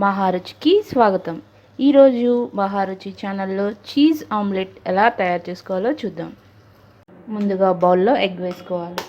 మహారుచికి స్వాగతం. ఈరోజు మహారుచి ఛానల్లో చీజ్ ఆమ్లెట్ ఎలా తయారు చేసుకోవాలో చూద్దాం. ముందుగా బౌల్లో ఎగ్ వేసుకోవాలి.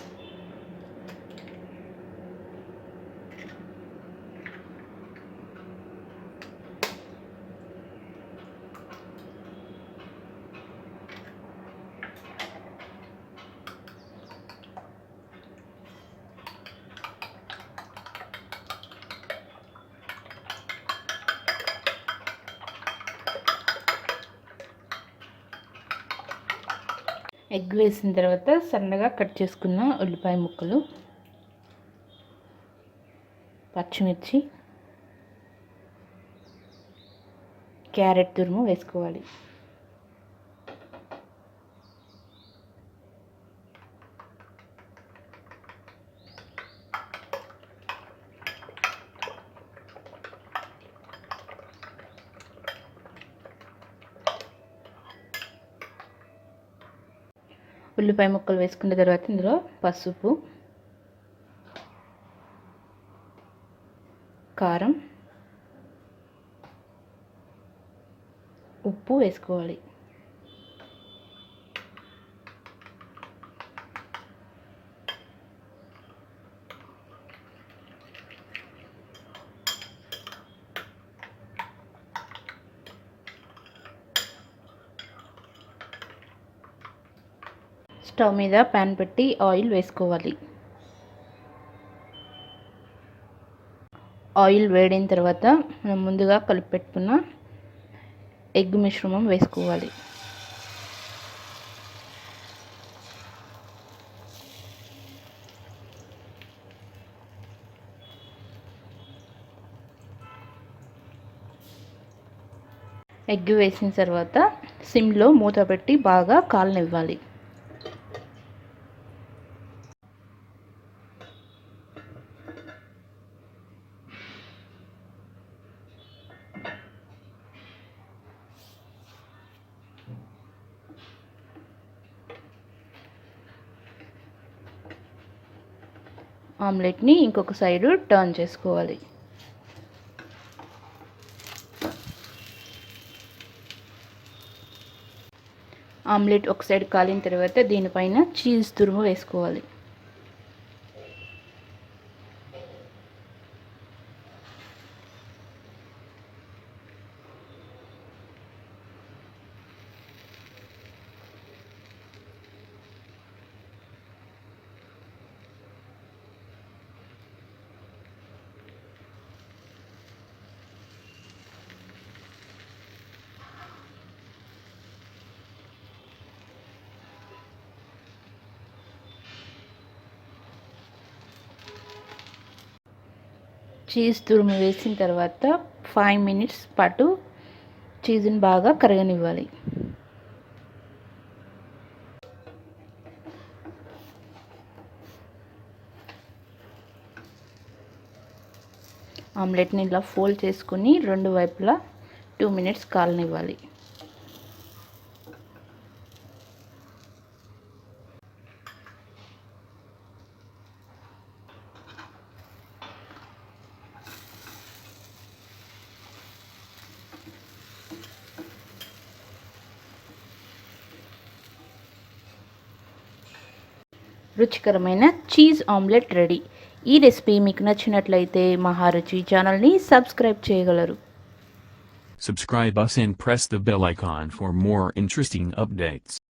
ఎగ్ వేసిన తర్వాత సన్నగా కట్ చేసుకున్న ఉల్లిపాయ ముక్కలు, పచ్చిమిర్చి, క్యారెట్ తురుము వేసుకోవాలి. ఉల్లిపాయ ముక్కలు వేసుకున్న తర్వాత ఇందులో పసుపు, కారం, ఉప్పు వేసుకోవాలి. స్టవ్ మీద ప్యాన్ పెట్టి ఆయిల్ వేసుకోవాలి. ఆయిల్ వేడిన తర్వాత మనం ముందుగా కలిపి పెట్టుకున్న ఎగ్ మిశ్రమం వేసుకోవాలి. ఎగ్ వేసిన తర్వాత సిమ్లో మూత పెట్టి బాగా కాలనివ్వాలి. ఆమ్లెట్ని ఇంకొక సైడు టర్న్ చేసుకోవాలి. ఆమ్లెట్ ఒక సైడ్ కాలిన తర్వాత దీనిపైన చీజ్ తురుము వేసుకోవాలి. చీజ్ తురుము వేసిన తర్వాత 5 మినిట్స్ పాటు చీజ్ని బాగా కరగనివ్వాలి. ఆమ్లెట్ని ఇలా ఫోల్డ్ చేసుకుని రెండు వైపులా 2 మినిట్స్ కాలనివ్వాలి. రుచికరమైన చీజ్ ఆమ్లెట్ రెడీ. ఈ రెసిపీ మీకు నచ్చినట్లయితే మహారుచి ఛానల్ని సబ్స్క్రైబ్ చేయగలరు. Subscribe us and press the bell icon for more interesting updates.